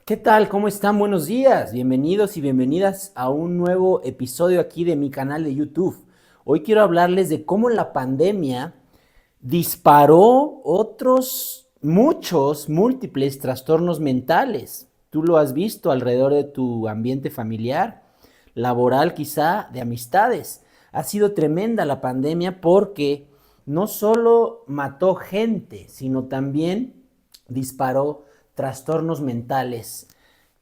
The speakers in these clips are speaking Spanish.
¿Qué tal? ¿Cómo están? Buenos días. Bienvenidos y bienvenidas a un nuevo episodio aquí de mi canal de YouTube. Hoy quiero hablarles de cómo la pandemia disparó otros muchos múltiples trastornos mentales. Tú lo has visto alrededor de tu ambiente familiar, laboral quizá, de amistades. Ha sido tremenda la pandemia porque no solo mató gente, sino también disparó trastornos mentales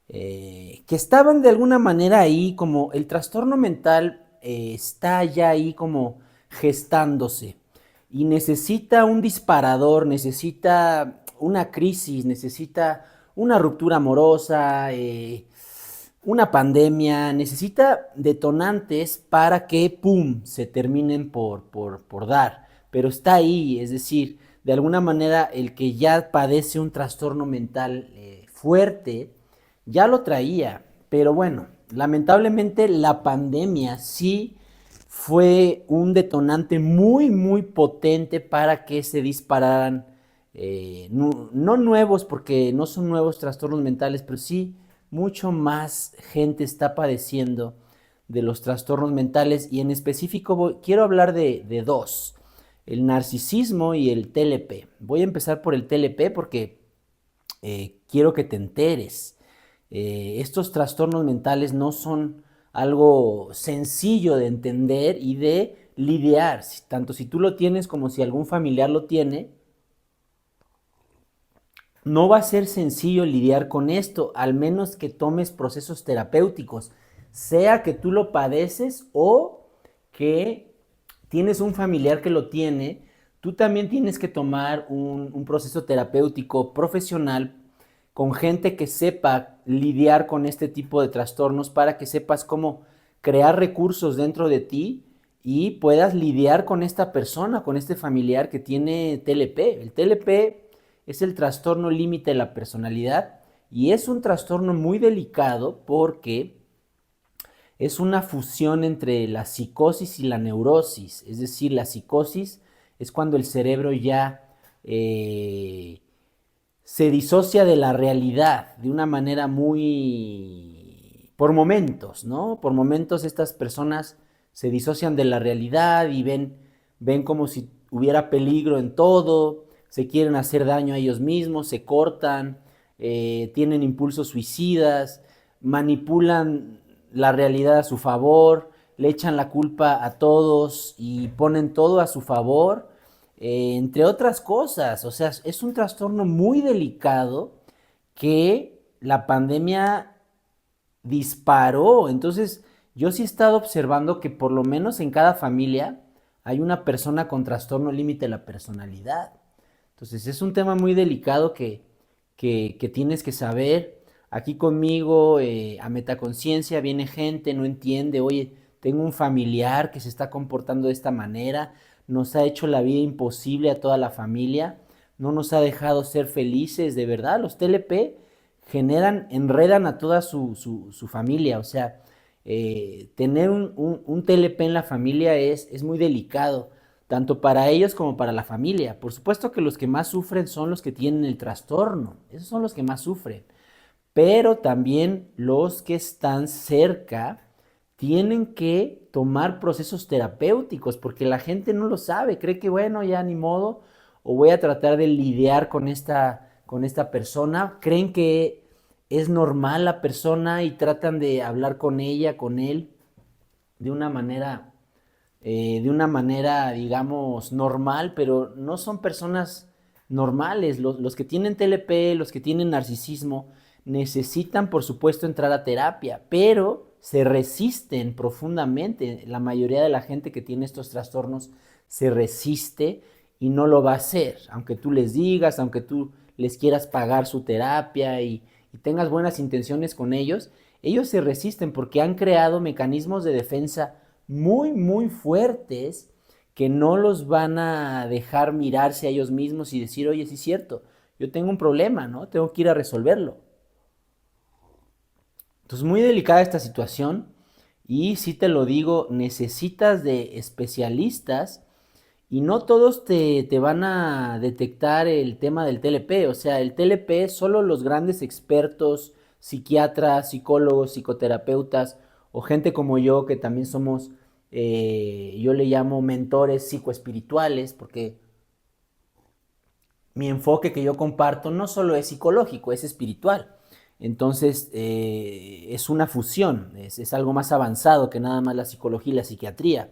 que estaban de alguna manera ahí, como el trastorno mental está ya ahí como gestándose y necesita un disparador, necesita una crisis, necesita una ruptura amorosa, una pandemia, necesita detonantes para que, ¡pum!, se terminen por dar. Pero está ahí, es decir, de alguna manera el que ya padece un trastorno mental fuerte, ya lo traía. Pero bueno, lamentablemente la pandemia sí fue un detonante muy, muy potente para que se dispararan, no nuevos, porque no son nuevos trastornos mentales, pero sí mucho más gente está padeciendo de los trastornos mentales y en específico quiero hablar de dos, el narcisismo y el TLP. Voy a empezar por el TLP porque quiero que te enteres. Estos trastornos mentales no son algo sencillo de entender y de lidiar, tanto si tú lo tienes como si algún familiar lo tiene, no va a ser sencillo lidiar con esto, al menos que tomes procesos terapéuticos, sea que tú lo padeces o que tienes un familiar que lo tiene, tú también tienes que tomar un proceso terapéutico profesional con gente que sepa lidiar con este tipo de trastornos para que sepas cómo crear recursos dentro de ti y puedas lidiar con esta persona, con este familiar que tiene TLP. El TLP es el trastorno límite de la personalidad y es un trastorno muy delicado porque es una fusión entre la psicosis y la neurosis. Es decir, la psicosis es cuando el cerebro ya se disocia de la realidad de una manera muy, por momentos, ¿no? Por momentos estas personas se disocian de la realidad y ven como si hubiera peligro en todo, se quieren hacer daño a ellos mismos, se cortan, tienen impulsos suicidas, manipulan la realidad a su favor, le echan la culpa a todos y ponen todo a su favor, entre otras cosas. O sea, es un trastorno muy delicado que la pandemia disparó. Entonces, yo sí he estado observando que por lo menos en cada familia hay una persona con trastorno límite de la personalidad. Entonces, es un tema muy delicado que tienes que saber. Aquí conmigo, a Metaconciencia, viene gente, no entiende, oye, tengo un familiar que se está comportando de esta manera, nos ha hecho la vida imposible a toda la familia, no nos ha dejado ser felices, de verdad, los TLP generan, enredan a toda su familia, o sea, tener un TLP en la familia es muy delicado, tanto para ellos como para la familia. Por supuesto que los que más sufren son los que tienen el trastorno, esos son los que más sufren, pero también los que están cerca tienen que tomar procesos terapéuticos porque la gente no lo sabe, cree que bueno, ya ni modo, o voy a tratar de lidiar con esta persona, creen que es normal la persona y tratan de hablar con ella, con él, de una manera, digamos, normal, pero no son personas normales. Los que tienen TLP, los que tienen narcisismo, necesitan, por supuesto, entrar a terapia, pero se resisten profundamente. La mayoría de la gente que tiene estos trastornos se resiste y no lo va a hacer, aunque tú les digas, aunque tú les quieras pagar su terapia y tengas buenas intenciones con ellos se resisten porque han creado mecanismos de defensa muy, muy fuertes que no los van a dejar mirarse a ellos mismos y decir, oye, sí es cierto, yo tengo un problema, ¿no? Tengo que ir a resolverlo. Entonces, muy delicada esta situación y si te lo digo, necesitas de especialistas y no todos te van a detectar el tema del TLP. O sea, el TLP solo los grandes expertos psiquiatras, psicólogos, psicoterapeutas o gente como yo que también somos, yo le llamo mentores psicoespirituales, porque mi enfoque que yo comparto no solo es psicológico, es espiritual. Entonces, es una fusión, es algo más avanzado que nada más la psicología y la psiquiatría.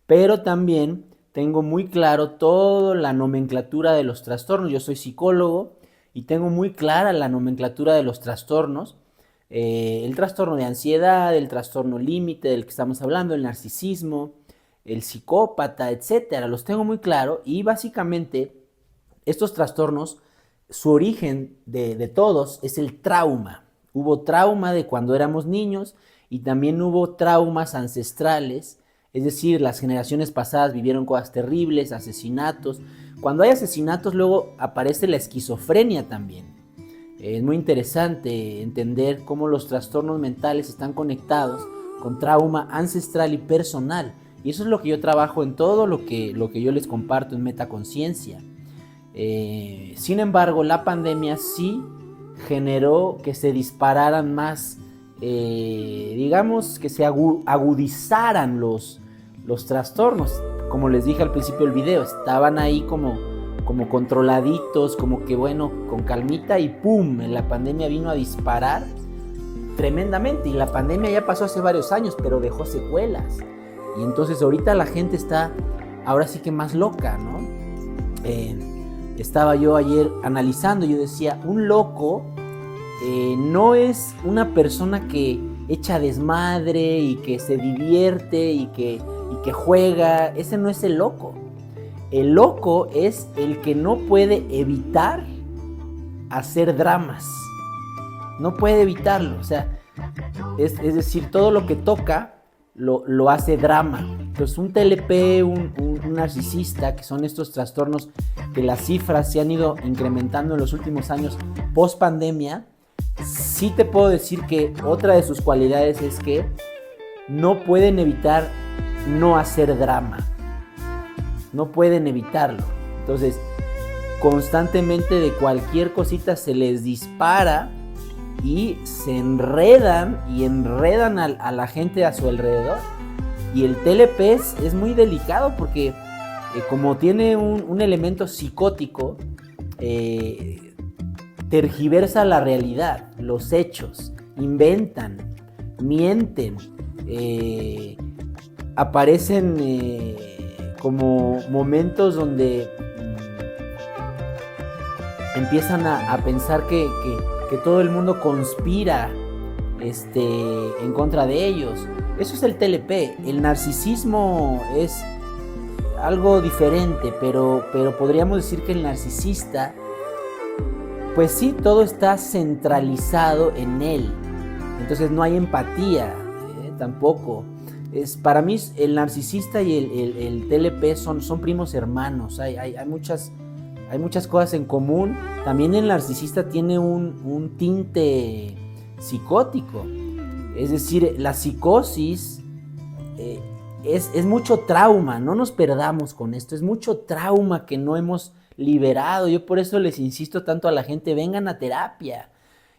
Pero también tengo muy claro toda la nomenclatura de los trastornos. Yo soy psicólogo y tengo muy clara la nomenclatura de los trastornos. El trastorno de ansiedad, el trastorno límite del que estamos hablando, el narcisismo, el psicópata, etcétera. Los tengo muy claro y básicamente estos trastornos, su origen de todos es el trauma. Hubo trauma de cuando éramos niños y también hubo traumas ancestrales, es decir, las generaciones pasadas vivieron cosas terribles, asesinatos. Cuando hay asesinatos luego aparece la esquizofrenia también. Es muy interesante entender cómo los trastornos mentales están conectados con trauma ancestral y personal. Y eso es lo que yo trabajo en todo lo que yo les comparto en Metaconciencia. Sin embargo, la pandemia sí generó que se dispararan más, digamos, que se agudizaran los trastornos. Como les dije al principio del video, estaban ahí como controladitos, como que bueno, con calmita y ¡pum! La pandemia vino a disparar tremendamente y la pandemia ya pasó hace varios años, pero dejó secuelas. Y entonces ahorita la gente está ahora sí que más loca, ¿no? Estaba yo ayer analizando, yo decía, un loco no es una persona que echa desmadre y que se divierte y que juega. Ese no es el loco. El loco es el que no puede evitar hacer dramas. No puede evitarlo. O sea, es decir, todo lo que toca lo hace drama. Entonces un TLP, un narcisista, que son estos trastornos que las cifras se han ido incrementando en los últimos años post pandemia, sí te puedo decir que otra de sus cualidades es que no pueden evitar no hacer drama. No pueden evitarlo. Entonces, constantemente de cualquier cosita se les dispara y se enredan y enredan a la gente a su alrededor. Y el TLP es muy delicado porque como tiene un elemento psicótico, tergiversa la realidad, los hechos, inventan, mienten, aparecen como momentos donde empiezan a pensar que todo el mundo conspira en contra de ellos. Eso es el TLP. El narcisismo es algo diferente, pero podríamos decir que el narcisista, pues sí, todo está centralizado en él. Entonces no hay empatía, tampoco. Para mí el narcisista y el TLP son primos hermanos. Hay muchas cosas en común. También el narcisista tiene un tinte psicótico. Es decir, la psicosis es mucho trauma. No nos perdamos con esto. Es mucho trauma que no hemos liberado. Yo por eso les insisto tanto a la gente, vengan a terapia.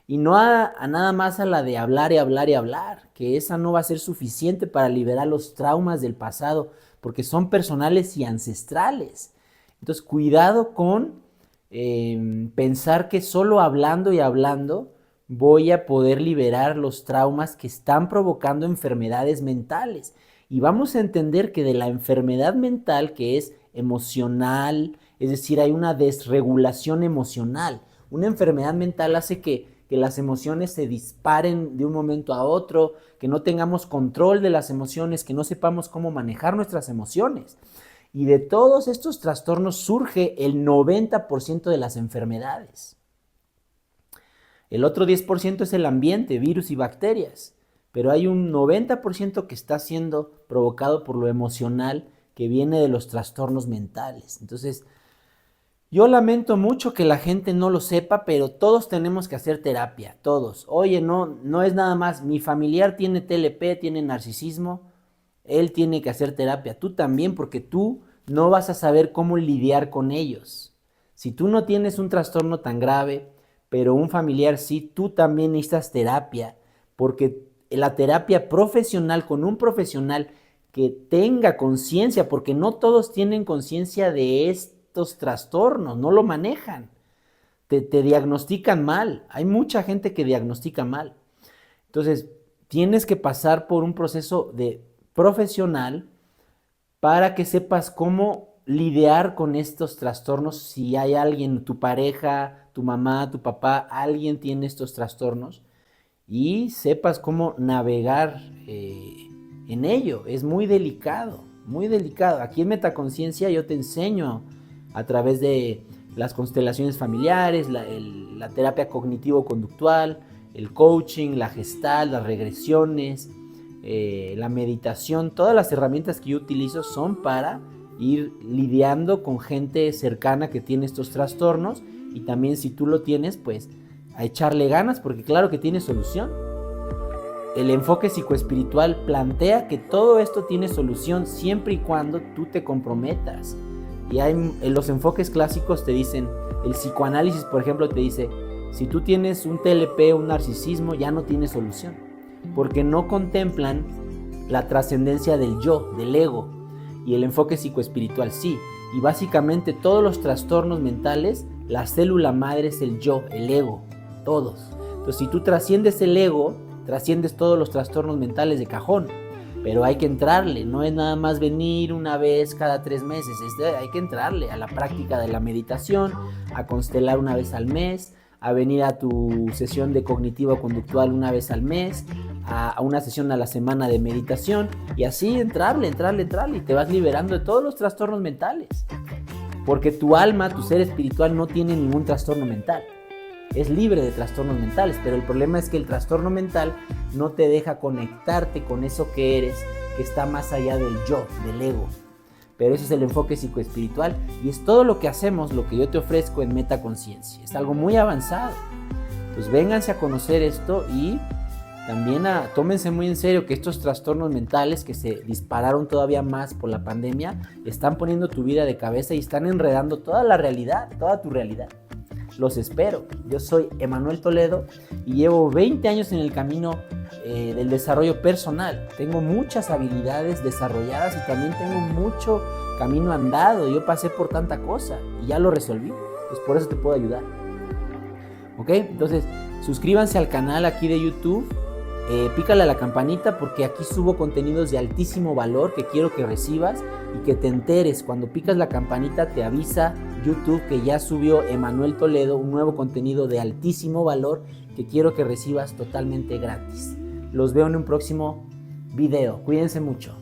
Y no a nada más a la de hablar y hablar y hablar, que esa no va a ser suficiente para liberar los traumas del pasado, porque son personales y ancestrales. Entonces, cuidado con pensar que solo hablando y hablando voy a poder liberar los traumas que están provocando enfermedades mentales. Y vamos a entender que de la enfermedad mental, que es emocional, es decir, hay una desregulación emocional. Una enfermedad mental hace que las emociones se disparen de un momento a otro, que no tengamos control de las emociones, que no sepamos cómo manejar nuestras emociones. Y de todos estos trastornos surge el 90% de las enfermedades. El otro 10% es el ambiente, virus y bacterias, pero hay un 90% que está siendo provocado por lo emocional que viene de los trastornos mentales. Entonces, yo lamento mucho que la gente no lo sepa, pero todos tenemos que hacer terapia, todos. Oye, no es nada más, mi familiar tiene TLP, tiene narcisismo, él tiene que hacer terapia, tú también, porque tú no vas a saber cómo lidiar con ellos. Si tú no tienes un trastorno tan grave, pero un familiar sí, tú también necesitas terapia, porque la terapia profesional con un profesional que tenga conciencia, porque no todos tienen conciencia de estos trastornos, no lo manejan, te diagnostican mal, hay mucha gente que diagnostica mal. Entonces, tienes que pasar por un proceso de profesional para que sepas cómo lidiar con estos trastornos. Si hay alguien, tu pareja, tu mamá, tu papá, alguien tiene estos trastornos y sepas cómo navegar en ello. Es muy delicado, muy delicado. Aquí en Metaconciencia yo te enseño a través de las constelaciones familiares, la terapia cognitivo-conductual, el coaching, la gestalt, las regresiones, la meditación. Todas las herramientas que yo utilizo son para ir lidiando con gente cercana que tiene estos trastornos, y también si tú lo tienes, pues a echarle ganas, porque claro que tiene solución. El enfoque psicoespiritual plantea que todo esto tiene solución siempre y cuando tú te comprometas. Y en los enfoques clásicos te dicen, el psicoanálisis, por ejemplo, te dice, si tú tienes un TLP, un narcisismo, ya no tienes solución, porque no contemplan la trascendencia del yo, del ego, y el enfoque psicoespiritual sí. Y básicamente todos los trastornos mentales, la célula madre es el yo, el ego, todos. Entonces, si tú trasciendes el ego, trasciendes todos los trastornos mentales de cajón. Pero hay que entrarle, no es nada más venir una vez cada 3 meses, hay que entrarle a la práctica de la meditación, a constelar una vez al mes, a venir a tu sesión de cognitivo-conductual una vez al mes, a una sesión a la semana de meditación, y así entrarle, y te vas liberando de todos los trastornos mentales. Porque tu alma, tu ser espiritual no tiene ningún trastorno mental. Es libre de trastornos mentales, pero el problema es que el trastorno mental no te deja conectarte con eso que eres, que está más allá del yo, del ego. Pero ese es el enfoque psicoespiritual y es todo lo que hacemos, lo que yo te ofrezco en Metaconciencia. Es algo muy avanzado. Pues vénganse a conocer esto y también tómense muy en serio que estos trastornos mentales que se dispararon todavía más por la pandemia están poniendo tu vida de cabeza y están enredando toda la realidad, toda tu realidad. Los espero. Yo soy Emanuel Toledo y llevo 20 años en el camino del desarrollo personal. Tengo muchas habilidades desarrolladas y también tengo mucho camino andado. Yo pasé por tanta cosa y ya lo resolví. Pues por eso te puedo ayudar. ¿Ok? Entonces, suscríbanse al canal aquí de YouTube. Pícale a la campanita porque aquí subo contenidos de altísimo valor que quiero que recibas y que te enteres. Cuando picas la campanita te avisa YouTube que ya subió Emanuel Toledo un nuevo contenido de altísimo valor que quiero que recibas totalmente gratis. Los veo en un próximo video. Cuídense mucho.